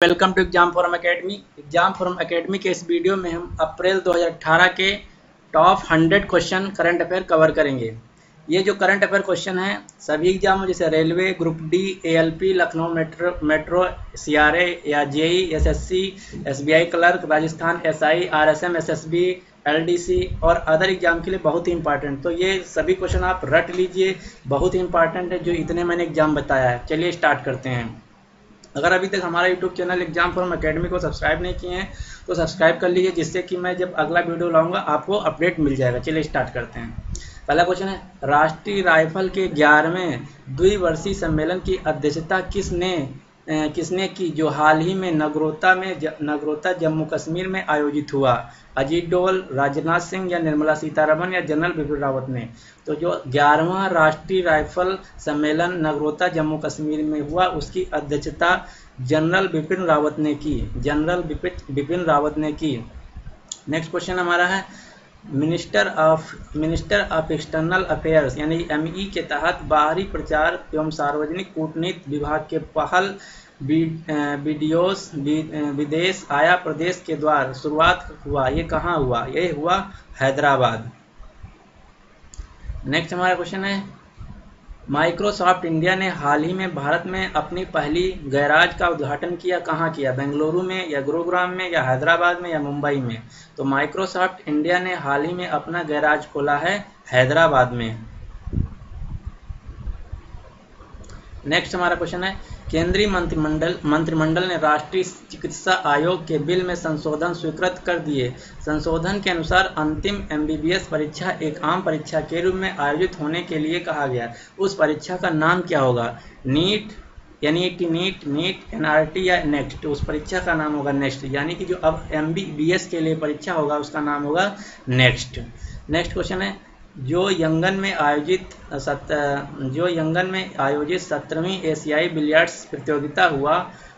Welcome to exam forum academy. Exam forum academy के इस video में हम अप्रैल 2018 के top 100 question current affair cover करेंगे। ये जो करंट अफेयर क्वेश्चन हैं सभी एग्जाम जैसे railway, group D, ALP, Lucknow metro, CRA या JE, SSC, SBI clerk, Rajasthan SI, RSM, SSB, LDC और अदर एग्जाम के लिए बहुत ही इंपॉर्टेंट। तो ये सभी क्वेश्चन आप रट लीजिए, बहुत ही इंपॉर्टेंट है जो इतने मैंने एग्जाम बताया है। चलिए स्टार्ट करते हैं। अगर अभी तक हमारा YouTube channel exam forum academy को सब्सक्राइब नहीं किए हैं तो सब्सक्राइब कर लीजिए, जिससे कि मैं जब अगला वीडियो लाऊंगा आपको अपडेट मिल जाएगा। चलिए स्टार्ट करते हैं। पहला क्वेश्चन है, राष्ट्रीय राइफल के 11वें द्विवर्षीय सम्मेलन की अध्यक्षता किसने की जो हाल ही में नगरोटा जम्मू कश्मीर में आयोजित हुआ? अजीत डोवल, राजनाथ सिंह या निर्मला सीतारमण या जनरल बिपिन रावत ने? तो जो 11वां राष्ट्रीय राइफल सम्मेलन नगरोटा जम्मू कश्मीर में हुआ उसकी अध्यक्षता जनरल बिपिन रावत ने की। नेक्स्ट क्वेश्चन हमारा है, मिनिस्टर ऑफ एक्सटर्नल अफेयर्स यानी एमई के तहत बाहरी प्रचार एवं सार्वजनिक कूटनीति विभाग के पहल विदेश आया प्रदेश के द्वारा शुरुआत हुआ। ये कहाँ हुआ? ये हुआ हैदराबाद। नेक्स्ट हमारा क्वेश्चन है, माइक्रोसॉफ्ट इंडिया ने हाल ही में भारत में अपनी पहली गैराज का उद्घाटन किया। कहाँ किया? बेंगलुरु में या गुरुग्राम में या हैदराबाद में या मुंबई में? तो माइक्रोसॉफ्ट इंडिया ने हाल ही में अपना गैराज खोला है हैदराबाद में। नेक्स्ट हमारा क्वेश्चन है, केंद्रीय मंत्रिमंडल ने राष्ट्रीय चिकित्सा आयोग के बिल में संशोधन स्वीकृत कर दिए। संशोधन के अनुसार अंतिम एमबीबीएस परीक्षा एक आम परीक्षा के रूप में आयोजित होने के लिए कहा गया। उस परीक्षा का नाम क्या होगा? नीट, नीट, एनआरटी या नेक्स्ट? उस परीक्षा का नाम होगा नेक्स्ट, यानी कि जो अब एमबीबीएस के लिए परीक्षा होगा उसका नाम होगा नेक्स्ट। नेक्स्ट क्वेश्चन है, जो यंगन में आयोजित 17वीं एशियाई बिलियर्ड्स प्रतियोगिता हुआ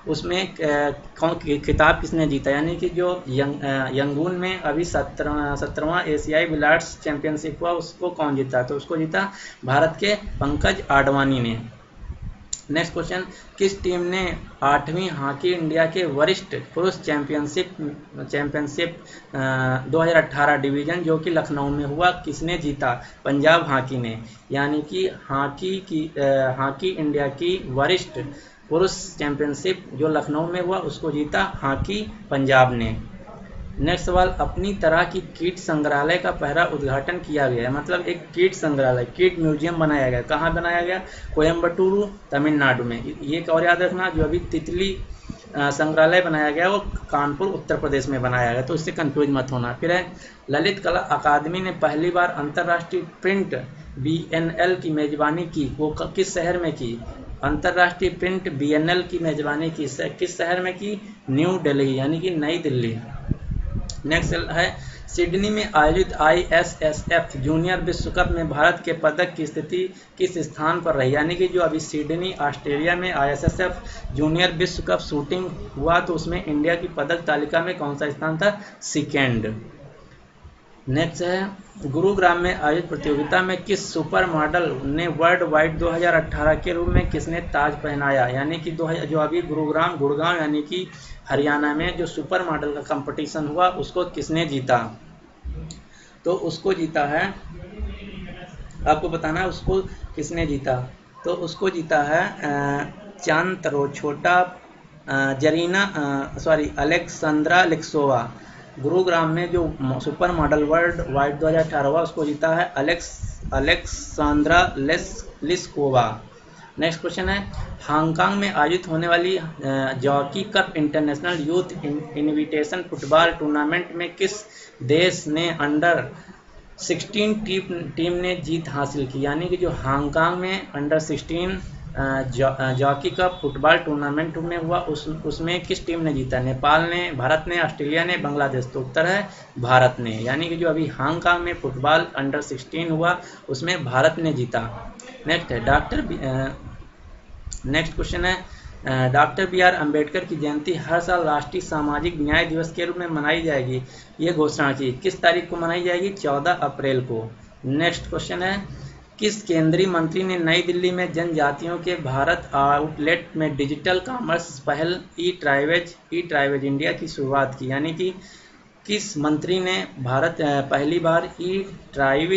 उसमें खिताब किसने जीता? यानी कि जो यंगून में अभी 17वां एशियाई बिलियर्ड्स चैंपियनशिप हुआ उसको कौन जीता? तो उसको जीता भारत के पंकज आडवाणी ने। नेक्स्ट क्वेश्चन, किस टीम ने 8वीं हॉकी इंडिया के वरिष्ठ पुरुष चैंपियनशिप 2018 डिवीजन जो कि लखनऊ में हुआ किसने जीता? पंजाब हॉकी ने। यानी कि हॉकी इंडिया की वरिष्ठ पुरुष चैंपियनशिप जो लखनऊ में हुआ उसको जीता हॉकी पंजाब ने। नेक्स्ट सवाल, अपनी तरह की कीट संग्रहालय का पहला उद्घाटन किया गया है। मतलब एक कीट संग्रहालय, कीट म्यूजियम बनाया गया। कहाँ बनाया गया? कोयम्बटूरू तमिलनाडु में। ये और याद रखना, जो अभी तितली संग्रहालय बनाया गया वो कानपुर उत्तर प्रदेश में बनाया गया, तो इससे कंफ्यूज मत होना। फिर है, ललित कला अकादमी ने पहली बार अंतर्राष्ट्रीय प्रिंट बीएनएल की मेजबानी की। वो किस शहर में की? अंतर्राष्ट्रीय प्रिंट बीएनएल की मेजबानी की किस शहर में की? न्यू दिल्ली, यानी कि नई दिल्ली। नेक्स्ट है, सिडनी में आयोजित आईएसएसएफ जूनियर विश्व कप में भारत के पदक की स्थिति किस स्थान पर रही? यानी कि जो अभी सिडनी ऑस्ट्रेलिया में आईएसएसएफ जूनियर विश्व कप शूटिंग हुआ तो उसमें इंडिया की पदक तालिका में कौन सा स्थान था? सेकेंड। नेक्स्ट है, गुरुग्राम में आयोजित प्रतियोगिता में किस सुपर मॉडल ने वर्ल्ड वाइड 2018 के रूप में किसने ताज पहनाया? यानी कि जो अभी गुड़गांव यानी कि हरियाणा में जो सुपर मॉडल का कंपटीशन हुआ उसको किसने जीता? तो उसको जीता है, आपको बताना है उसको किसने जीता। तो उसको जीता है अलेक्सेंड्रा लिस्कोवा। गुरुग्राम में जो सुपर मॉडल वर्ल्ड वाइड 2018 हुआ उसको जीता है अलेक्सेंड्रा लिस्कोवा। नेक्स्ट क्वेश्चन है, हांगकांग में आयोजित होने वाली jockey cup international youth invitation football tournament में किस देश ने अंडर 16 टीम ने जीत हासिल की? यानी कि जो हांगकांग में under 16 jockey cup football tournament में हुआ उसमें किस टीम ने जीता? नेपाल ने, भारत ने, ऑस्ट्रेलिया ने, बांग्लादेश? तो उत्तर है भारत ने। यानी कि जो अभी हांगकांग में फुटबॉल अंडर 16 हुआ उसमें भारत ने जीता। नेक्स्ट है, नेक्स्ट क्वेश्चन है, डॉक्टर बी.आर. अम्बेडकर की जयंती हर साल राष्ट्रीय सामाजिक न्याय दिवस के रूप में मनाई जाएगी। ये घोषणा की किस तारीख को मनाई जाएगी? 14 अप्रैल को। नेक्स्ट क्वेश्चन है, किस केंद्रीय मंत्री ने नई दिल्ली में जनजातियों के भारत आउटलेट में डिजिटल कॉमर्स पहल ई ट्राइवेज इंडिया की शुरुआत की? यानी कि किस मंत्री ने पहली बार ई ट्राइव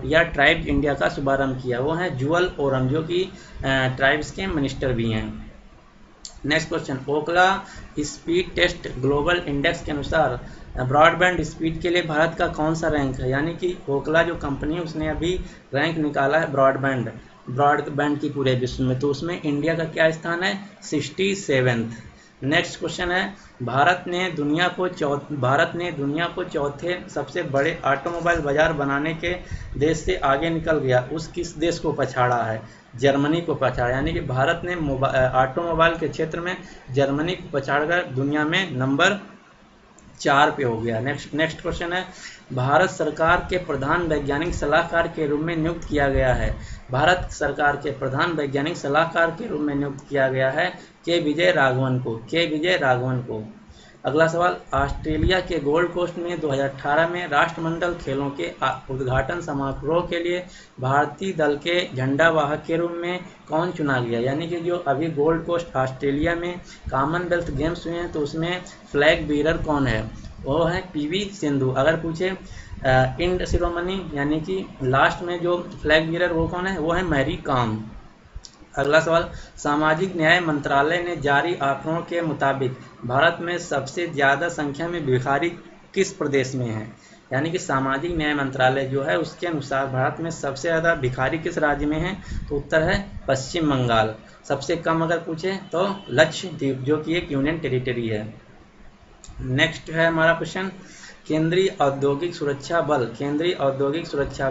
या ट्राइब्स इंडिया का शुभारंभ किया? वो है जुअल ओरम, जो कि ट्राइब्स के मिनिस्टर भी हैं। Next question, ओकला speed test global index के अनुसार ब्रॉडबैंड स्पीड के लिए भारत का कौन सा रैंक है? यानी कि ओकला जो कंपनी है उसने अभी रैंक निकाला है ब्रॉडबैंड की पूरे विश्व में, तो उसमें इंडिया का क्या स्थान है? 67th। नेक्स्ट क्वेश्चन है, भारत ने दुनिया को चौथे सबसे बड़े ऑटोमोबाइल बाजार बनाने के देश से आगे निकल गया, उस किस देश को पछाड़ा है? जर्मनी को पछाड़ा। यानी कि भारत ने ऑटोमोबाइल के क्षेत्र में जर्मनी को पछाड़कर दुनिया में नंबर 4 पे हो गया। नेक्स्ट क्वेश्चन है, भारत सरकार के प्रधान वैज्ञानिक सलाहकार के रूप में नियुक्त किया गया है? भारत सरकार के प्रधान वैज्ञानिक सलाहकार के रूप में नियुक्त किया गया है के विजय राघवन को। अगला सवाल, ऑस्ट्रेलिया के गोल्ड कोस्ट में 2018 में राष्ट्रमंडल खेलों के उद्घाटन समारोह के लिए भारतीय दल के झंडा वाहक के रूप में कौन चुना गया? यानी कि जो अभी गोल्ड कोस्ट ऑस्ट्रेलिया में कॉमनवेल्थ गेम्स हुए हैं तो उसमें फ्लैग बीरर कौन है? वो है पीवी सिंधु। अगर पूछे इंड सिरोमनी यानी कि लास्ट में जो फ्लैग बीरर वो कौन है? वो है मैरी कॉम। अगला सवाल, सामाजिक न्याय मंत्रालय ने जारी आंकड़ों के मुताबिक भारत में सबसे ज़्यादा संख्या में भिखारी किस प्रदेश में है? यानी कि सामाजिक न्याय मंत्रालय जो है उसके अनुसार भारत में सबसे ज़्यादा भिखारी किस राज्य में है? तो उत्तर है पश्चिम बंगाल। सबसे कम अगर पूछे तो लक्षद्वीप, जो कि एक यूनियन टेरिटरी है। नेक्स्ट है हमारा क्वेश्चन, केंद्रीय औद्योगिक सुरक्षा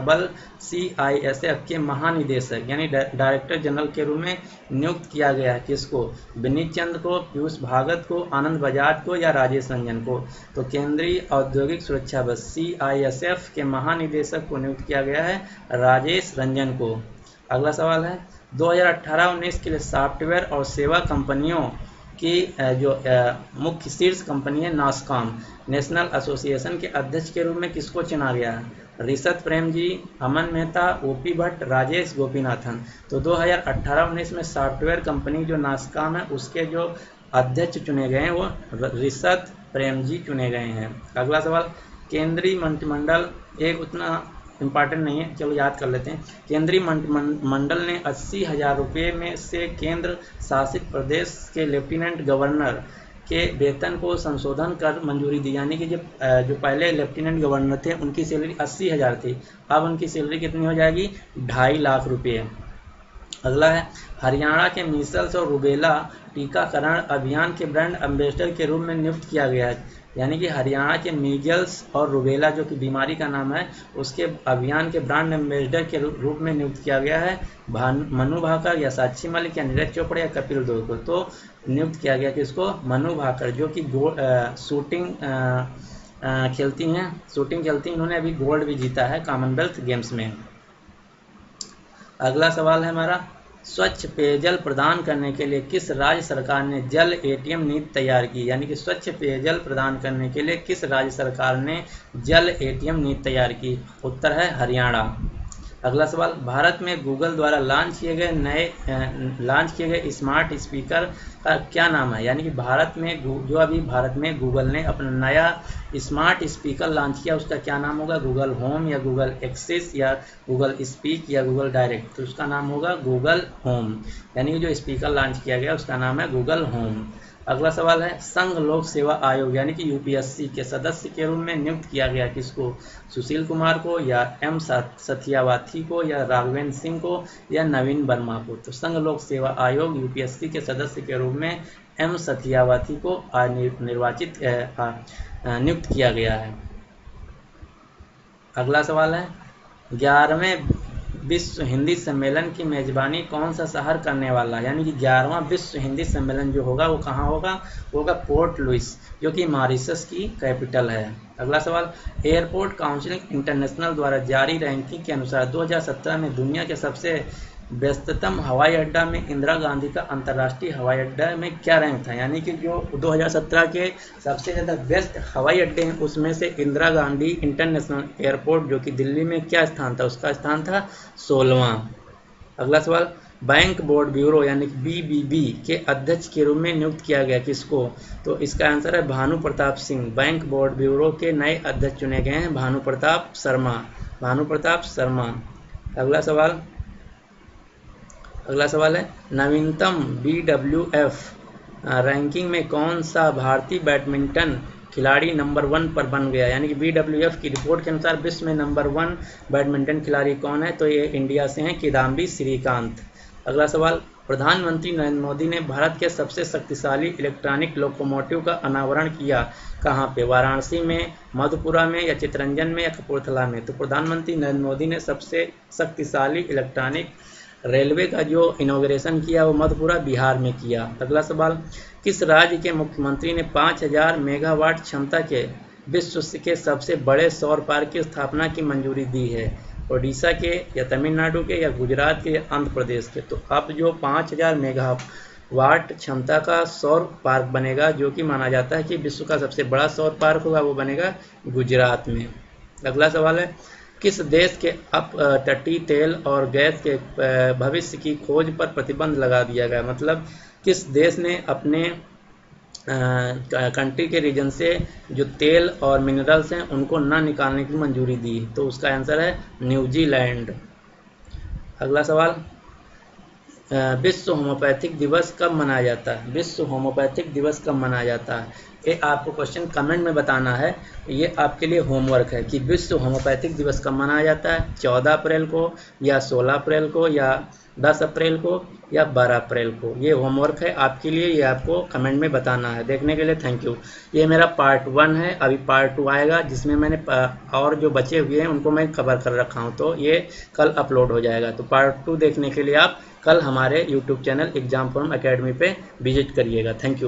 बल CISF के महानिदेशक यानी डायरेक्टर जनरल के रूप में नियुक्त किया गया है किसको? विनीत चंद्र को, पीयूष भागत को, आनंद बजाज को या राजेश रंजन को? तो केंद्रीय औद्योगिक सुरक्षा बल CISF के महानिदेशक को नियुक्त किया गया है राजेश रंजन को। अगला सवाल है, 2018-19 के लिए सॉफ्टवेयर और सेवा कंपनियों की जो मुख्य शीर्ष कंपनी है नासकॉम, नेशनल एसोसिएशन के अध्यक्ष के रूप में किसको चुना गया है? रिषद प्रेम जी, अमन मेहता, OP भट्ट, राजेश गोपीनाथन। तो 2018-19 में सॉफ्टवेयर कंपनी जो नासकॉम है उसके जो अध्यक्ष चुने गए हैं वो रिषद प्रेम जी चुने गए हैं। अगला सवाल, केंद्रीय मंत्रिमंडल एक उतना इम्पॉर्टेंट नहीं है, चलो याद कर लेते हैं। केंद्रीय मंत्रिमंडल ने 80,000 रुपये में से केंद्र शासित प्रदेश के लेफ्टिनेंट गवर्नर के वेतन को संशोधन कर मंजूरी दी। यानी कि जो पहले लेफ्टिनेंट गवर्नर थे उनकी सैलरी 80,000 थी, अब उनकी सैलरी कितनी हो जाएगी? 2.5 लाख रुपये। अगला है, हरियाणा के मीसल्स और रूबेला टीकाकरण अभियान के ब्रांड एम्बेसडर के रूप में नियुक्त किया गया है। यानी कि हरियाणा के मीजल्स और रूबेला जो कि बीमारी का नाम है उसके अभियान के ब्रांड एम्बेसडर के रूप में नियुक्त किया गया है मनु भाकर या साक्षी मलिक या नीरज चोपड़ा या कपिल देव को। तो नियुक्त किया गया किसको? मनु भाकर, जो कि शूटिंग खेलती हैं, इन्होंने अभी गोल्ड भी जीता है कॉमनवेल्थ गेम्स में। अगला सवाल है हमारा, स्वच्छ पेयजल प्रदान करने के लिए किस राज्य सरकार ने जल ATM नीति तैयार की? यानी कि स्वच्छ पेयजल प्रदान करने के लिए किस राज्य सरकार ने जल ATM नीति तैयार की? उत्तर है हरियाणा। अगला सवाल, भारत में गूगल द्वारा लॉन्च किए गए स्मार्ट स्पीकर का क्या नाम है? यानी कि भारत में गूगल ने अपना नया स्मार्ट स्पीकर लॉन्च किया, उसका क्या नाम होगा? गूगल होम या गूगल एक्सेस या गूगल स्पीक या गूगल डायरेक्ट? तो उसका नाम होगा गूगल होम। यानी कि जो स्पीकर लॉन्च किया गया उसका नाम है गूगल होम। अगला सवाल है, संघ लोक सेवा आयोग यानी कि UPSC के सदस्य के रूप में नियुक्त किया गया किसको? सुशील कुमार को या M सथियावाथी को या राघवेंद्र सिंह को या नवीन वर्मा को? तो संघ लोक सेवा आयोग UPSC के सदस्य के रूप में M सथियावाथी को नियुक्त किया गया है। अगला सवाल है, 11वें विश्व हिंदी सम्मेलन की मेजबानी कौन सा शहर करने वाला? यानी कि 11वां विश्व हिंदी सम्मेलन जो होगा वो कहाँ होगा? पोर्ट लुइस, जो कि मॉरिशस की कैपिटल है। अगला सवाल, एयरपोर्ट काउंसिल इंटरनेशनल द्वारा जारी रैंकिंग के अनुसार 2017 में दुनिया के सबसे व्यस्ततम हवाई अड्डा में इंदिरा गांधी का अंतर्राष्ट्रीय हवाई अड्डा में क्या रैंक था, यानी कि जो 2017 के सबसे ज़्यादा व्यस्त हवाई अड्डे हैं उसमें से इंदिरा गांधी इंटरनेशनल एयरपोर्ट जो कि दिल्ली में क्या स्थान था, उसका स्थान था 16वां। अगला सवाल, बैंक बोर्ड ब्यूरो यानी कि बीबीबी के अध्यक्ष के रूप में नियुक्त किया गया किसको, तो इसका आंसर है Bhanu Pratap Singh. Bank board bureau के नए अध्यक्ष चुने गए हैं भानु प्रताप शर्मा, भानु प्रताप शर्मा। अगला सवाल है नवीनतम BWF रैंकिंग में कौन सा भारतीय बैडमिंटन खिलाड़ी नंबर 1 पर बन गया, यानी कि BWF की रिपोर्ट के अनुसार विश्व में नंबर 1 बैडमिंटन खिलाड़ी कौन है, तो ये इंडिया से हैं किदाम्बी श्रीकांत। अगला सवाल, प्रधानमंत्री नरेंद्र मोदी ने भारत के सबसे शक्तिशाली इलेक्ट्रॉनिक लोकोमोटिव का अनावरण किया कहाँ पे, वाराणसी में, मधुपुरा में या चितरंजन में या कपूरथला में, तो प्रधानमंत्री नरेंद्र मोदी ने सबसे शक्तिशाली इलेक्ट्रॉनिक रेलवे का जो इनॉग्रेशन किया वो मधुपुरा बिहार में किया। अगला सवाल, किस राज्य के मुख्यमंत्री ने 5000 मेगावाट क्षमता के विश्व के सबसे बड़े सौर पार्क की स्थापना की मंजूरी दी है, ओडिशा के या तमिलनाडु के या गुजरात के या आंध्र प्रदेश के, तो अब जो 5000 मेगावाट क्षमता का सौर पार्क बनेगा जो कि माना जाता है कि विश्व का सबसे बड़ा सौर पार्क होगा, वो बनेगा गुजरात में। अगला सवाल है, किस देश के तटीय तेल और गैस के भविष्य की खोज पर प्रतिबंध लगा दिया गया, मतलब किस देश ने अपने कंट्री के रीजन से जो तेल और मिनरल्स हैं उनको ना निकालने की मंजूरी दी, तो उसका आंसर है न्यूजीलैंड। अगला सवाल, विश्व होम्योपैथिक दिवस कब मनाया जाता है, विश्व होम्योपैथिक दिवस कब मनाया जाता है, ये आपको क्वेश्चन कमेंट में बताना है। ये आपके लिए होमवर्क है कि विश्व होम्योपैथिक दिवस कब मनाया जाता है, 14 अप्रैल को या 16 अप्रैल को या 10 अप्रैल को या 12 अप्रैल को, ये होमवर्क है आपके लिए, ये आपको कमेंट में बताना है। देखने के लिए थैंक यू। ये मेरा पार्ट 1 है, अभी पार्ट 2 आएगा जिसमें मैंने और जो बचे हुए हैं उनको मैं कवर कर रखा हूँ, तो ये कल अपलोड हो जाएगा। तो पार्ट 2 देखने के लिए आप कल हमारे YouTube channel exam form academy पे विजिट करिएगा। Thank you.